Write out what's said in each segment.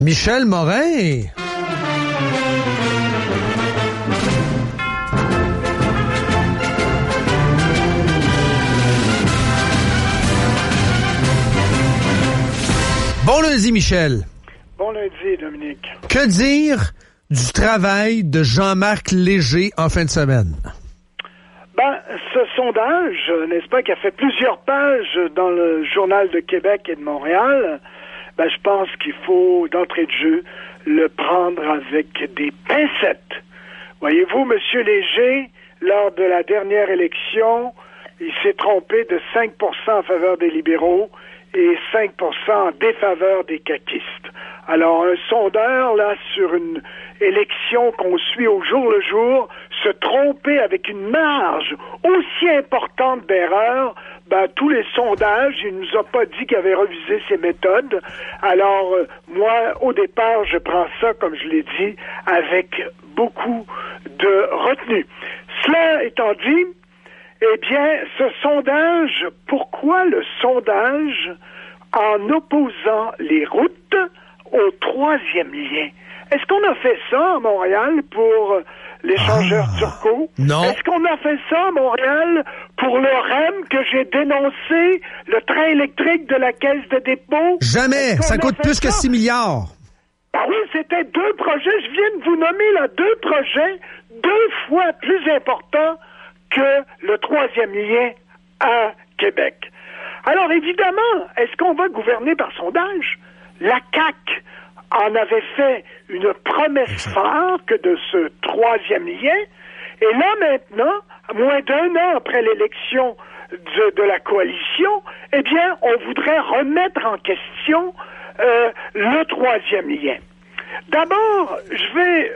Michel Morin. Bon lundi, Michel. Bon lundi, Dominique. Que dire du travail de Jean-Marc Léger en fin de semaine? Ce sondage, n'est-ce pas, qui a fait plusieurs pages dans le Journal de Québec et de Montréal, je pense qu'il faut, d'entrée de jeu, le prendre avec des pincettes. Voyez-vous, M. Léger, lors de la dernière élection, il s'est trompé de 5% en faveur des libéraux et 5% en défaveur des caquistes. Alors, un sondeur, là, sur une élection qu'on suit au jour le jour, se tromper avec une marge aussi importante d'erreur, tous les sondages, il nous a pas dit qu'il avait revisé ses méthodes. Alors, moi, au départ, je prends ça, comme je l'ai dit, avec beaucoup de retenue. Cela étant dit, eh bien, ce sondage, pourquoi le sondage en opposant les routes au troisième lien? Est-ce qu'on a fait ça à Montréal pour l'échangeur turco? Non. Est-ce qu'on a fait ça à Montréal pour le REM que j'ai dénoncé, le train électrique de la Caisse de dépôt? Jamais. Ça coûte plus que 6 milliards. Oui, c'était 2 projets. Je viens de vous nommer là 2 projets 2 fois plus importants que le troisième lien à Québec. Alors, évidemment, est-ce qu'on va gouverner par sondage? La CAQ en avait fait une promesse phare que de ce troisième lien. Et là, maintenant, moins d'1 an après l'élection de la coalition, eh bien, on voudrait remettre en question le troisième lien. D'abord, j'ai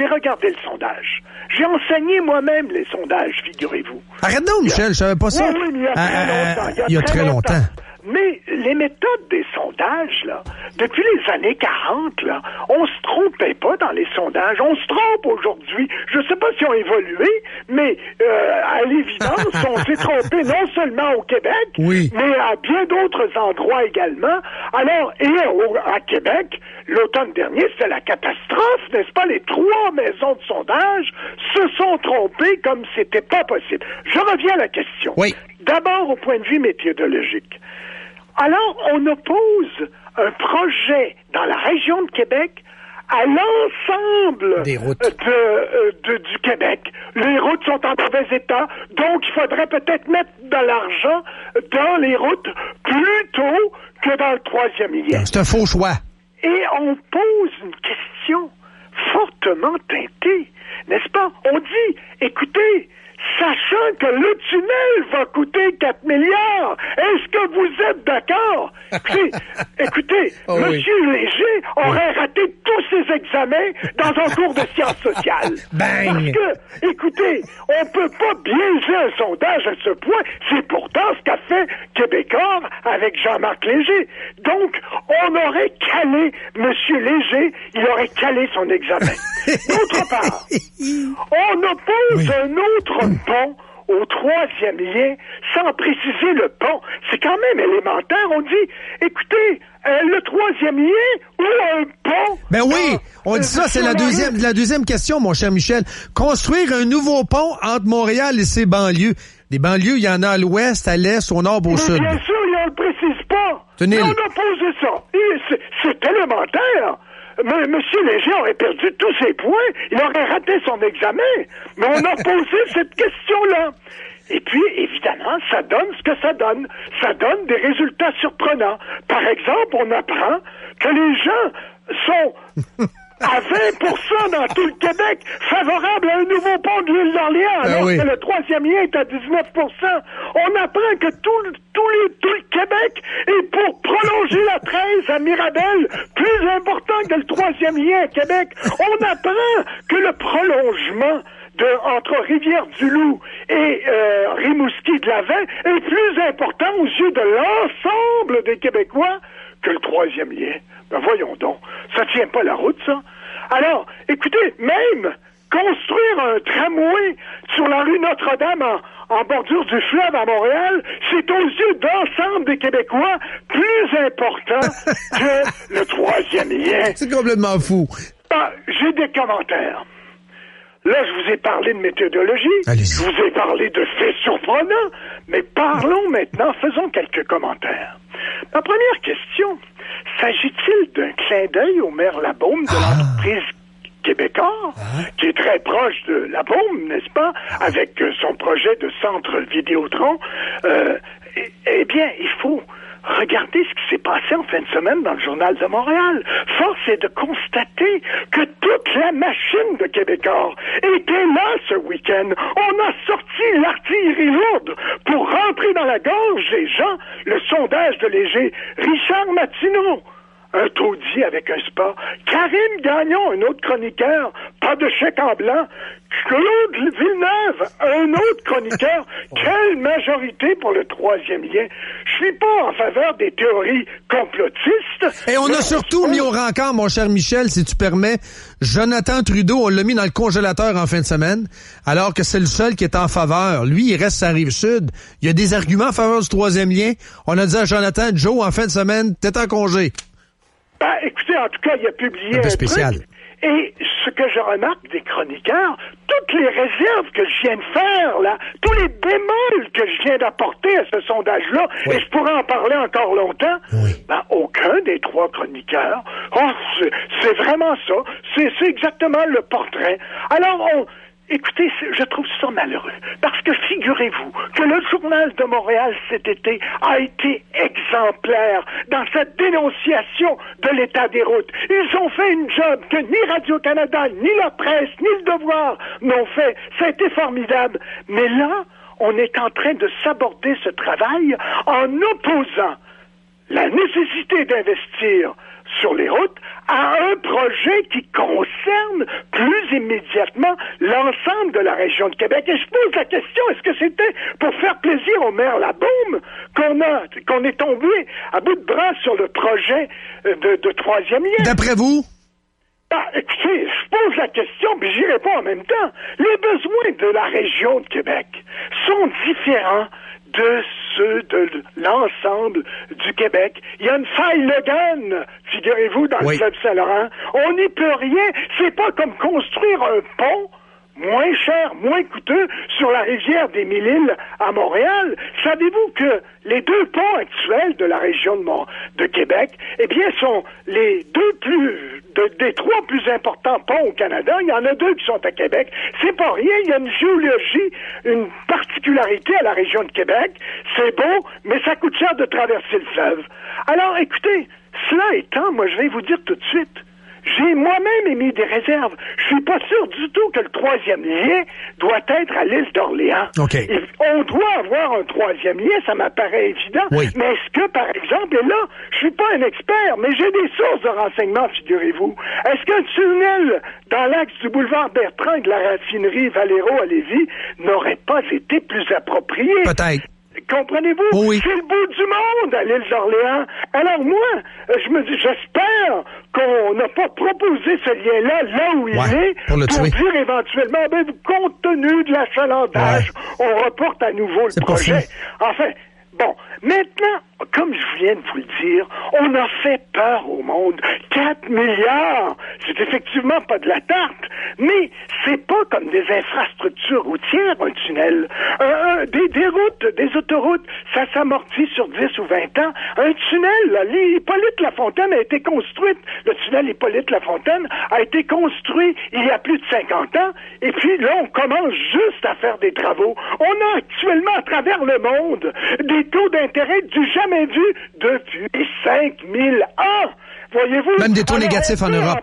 regardé le sondage. J'ai enseigné moi-même les sondages, figurez-vous. Arrête donc, Michel, je savais pas ça. Oui, mais il y a très longtemps. Mais les méthodes des sondages, là, depuis les années 40, là, on se trompait pas dans les sondages. On se trompe aujourd'hui. Je sais pas si on a évolué, mais à l'évidence, on s'est trompé non seulement au Québec, oui, mais à bien d'autres endroits également. Alors, à Québec, l'automne dernier, c'était la catastrophe, n'est-ce pas? Les 3 maisons de sondage se sont trompées comme c'était pas possible. Je reviens à la question. Oui. D'abord, au point de vue méthodologique. Alors, on oppose un projet dans la région de Québec à l'ensemble des routes du Québec. Les routes sont en mauvais état, donc il faudrait peut-être mettre de l'argent dans les routes plutôt que dans le troisième lien. C'est un faux choix. Et on pose une question fortement teintée, n'est-ce pas? On dit, écoutez, sachant que le tunnel va coûter 4 milliards, est-ce que vous êtes d'accord? Écoutez, Monsieur Léger aurait raté tous ses examens dans un cours de sciences sociales. Bang! Parce que, écoutez, on peut pas biaiser un sondage à ce point. C'est pourtant ce qu'a fait Québécois avec Jean-Marc Léger. Donc, on aurait calé Monsieur Léger, il aurait calé son examen. D'autre part, on oppose un autre pont au troisième lien, sans préciser le pont. C'est quand même élémentaire. On dit, écoutez, le troisième lien ou un pont... Ben oui, on dit ça, c'est la deuxième question, mon cher Michel. Construire un nouveau pont entre Montréal et ses banlieues. Des banlieues, il y en a à l'ouest, à l'est, au nord, au sud. Bien sûr, on ne le précise pas. Mais on a posé ça. C'est élémentaire. Mais M. Léger aurait perdu tous ses points. Il aurait raté son examen. Mais on a posé cette question-là. Et puis, évidemment, ça donne ce que ça donne. Ça donne des résultats surprenants. Par exemple, on apprend que les gens sont à 20% dans tout le Québec favorables à un nouveau pont de l'île d'Orléans, alors que le troisième lien est à 19%. On apprend que tout le Québec est pour prolonger la 13 à Mirabel, plus important que le troisième lien à Québec. On apprend que le prolongement entre Rivière-du-Loup et Rimouski-de-la-Veine est plus important aux yeux de l'ensemble des Québécois que le troisième lien. Ben voyons donc, ça tient pas la route, ça. Alors, écoutez, même construire un tramway sur la rue Notre-Dame en bordure du fleuve à Montréal, c'est aux yeux d'ensemble des Québécois plus important que le troisième lien. C'est complètement fou. J'ai des commentaires. Là, je vous ai parlé de méthodologie, Allez-y. je vous ai parlé de faits surprenants, mais parlons maintenant, faisons quelques commentaires. Ma première question, s'agit-il d'un clin d'œil au maire Labaume de l'entreprise Québécois, qui est très proche de Labaume, n'est-ce pas, avec son projet de centre Vidéotron? Eh bien, il faut regarder ce qui s'est passé en fin de semaine dans le Journal de Montréal. Force est de constater que toute la machine de Québécois était là ce week-end. On a sorti l'artillerie lourde pour rentrer dans la gorge des gens le sondage de léger Richard Martineau. Un taudis avec un spa. Karim Gagnon, un autre chroniqueur. Pas de chèque en blanc. Claude Villeneuve, un autre chroniqueur. Quelle majorité pour le troisième lien. Je suis pas en faveur des théories complotistes. Et on a surtout mis au rencard, mon cher Michel, si tu permets, Jonathan Trudeau, on l'a mis dans le congélateur en fin de semaine, alors que c'est le seul qui est en faveur. Lui, il reste à Rive-Sud. Il y a des arguments en faveur du troisième lien. On a dit à Jonathan, Joe, en fin de semaine, t'es en congé. Écoutez, en tout cas, il a publié un spécial. truc. Et ce que je remarque des chroniqueurs, toutes les réserves que je viens de faire, là, tous les bémols que je viens d'apporter à ce sondage-là, et je pourrais en parler encore longtemps, aucun des trois chroniqueurs, c'est vraiment ça, c'est exactement le portrait. Alors, écoutez, je trouve ça malheureux, parce que figurez-vous que le Journal de Montréal cet été a été exemplaire dans sa dénonciation de l'état des routes. Ils ont fait une job que ni Radio-Canada, ni la presse, ni le Devoir n'ont fait. Ça a été formidable. Mais là, on est en train de s'aborder ce travail en opposant la nécessité d'investir sur les routes à un projet qui concerne plus immédiatement l'ensemble de la région de Québec. Et je pose la question, est-ce que c'était pour faire plaisir au maire Labaume qu'on est tombé à bout de bras sur le projet de troisième lien? D'après vous? Écoutez, je pose la question, puis j'y réponds en même temps. Les besoins de la région de Québec sont différents de ceux de l'ensemble du Québec. Il y a une faille Logan, figurez-vous, dans le fleuve Saint-Laurent. On n'y peut rien. C'est pas comme construire un pont moins cher, moins coûteux sur la rivière des Mille-Îles à Montréal. Savez-vous que les deux ponts actuels de la région de Québec, eh bien, sont les des trois plus importants ponts au Canada. Il y en a deux qui sont à Québec. C'est pas rien. Il y a une géologie, une particularité à la région de Québec. C'est beau, mais ça coûte cher de traverser le fleuve. Alors, écoutez, cela étant, moi, je vais vous dire tout de suite, j'ai moi-même émis des réserves. Je suis pas sûr du tout que le troisième lien doit être à l'île d'Orléans. Okay. On doit avoir un troisième lien, ça m'apparaît évident. Oui. Mais est-ce que, par exemple, et là, je suis pas un expert, mais j'ai des sources de renseignements, figurez-vous. Est-ce qu'un tunnel dans l'axe du boulevard Bertrand et de la raffinerie Valero à Lévis n'aurait pas été plus approprié? Peut-être. Comprenez-vous? Oui. C'est le bout du monde à l'île d'Orléans. Alors moi, je me dis, j'espère qu'on n'a pas proposé ce lien-là là où il est pour dire éventuellement, compte tenu de l'achalandage, on reporte à nouveau le projet. Enfin, bon, maintenant, comme je viens de vous le dire, on a fait peur au monde. 4 milliards, c'est effectivement pas de la tarte, mais c'est pas comme des infrastructures routières, un tunnel. Des routes, des autoroutes, ça s'amortit sur 10 ou 20 ans. Un tunnel, là, Hippolyte-Lafontaine a été construite, le tunnel Hippolyte-Lafontaine a été construit il y a plus de 50 ans, et puis là, on commence juste à faire des travaux. On a actuellement à travers le monde des taux d'intérêt du jamais vu depuis 5000 ans. Voyez-vous? Même des taux négatifs en Europe.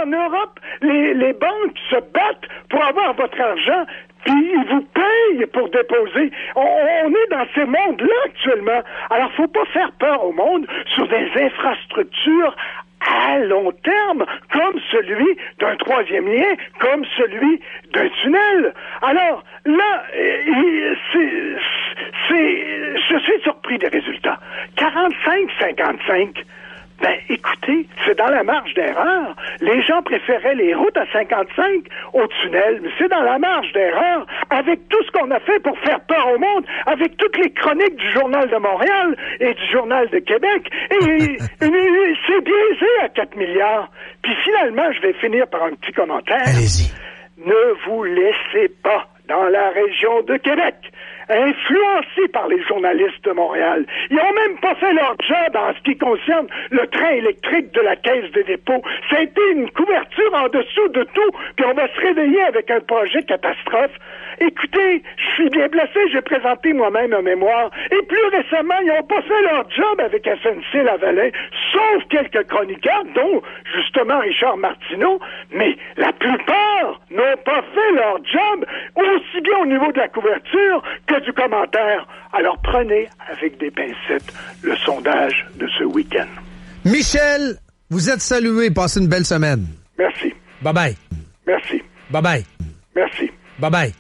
En Europe, les banques se battent pour avoir votre argent, puis ils vous payent pour déposer. On est dans ces mondes-là actuellement. Alors, faut pas faire peur au monde sur des infrastructures à long terme, comme celui d'un troisième lien, comme celui d'un tunnel. Alors, là, je suis surpris des résultats. 45-55. Ben, écoutez, c'est dans la marge d'erreur. Les gens préféraient les routes à 55 au tunnel, mais c'est dans la marge d'erreur, avec tout ce qu'on a fait pour faire peur au monde, avec toutes les chroniques du Journal de Montréal et du Journal de Québec, et c'est biaisé à 4 milliards. Puis finalement, je vais finir par un petit commentaire. Allez-y. Ne vous laissez pas, dans la région de Québec, influencés par les journalistes de Montréal. Ils n'ont même pas fait leur job en ce qui concerne le train électrique de la Caisse des dépôts. Ça a été une couverture en dessous de tout, puis on va se réveiller avec un projet catastrophe. Écoutez, je suis bien placé, j'ai présenté moi-même un mémoire, et plus récemment, ils n'ont pas fait leur job avec SNC-Lavalin, sauf quelques chroniqueurs, dont justement Richard Martineau, mais la plupart n'ont pas fait leur job, aussi bien au niveau de la couverture que du commentaire. Alors prenez avec des pincettes le sondage de ce week-end. Michel, vous êtes salué. Passez une belle semaine. Merci. Bye-bye. Merci. Bye-bye. Merci. Bye-bye.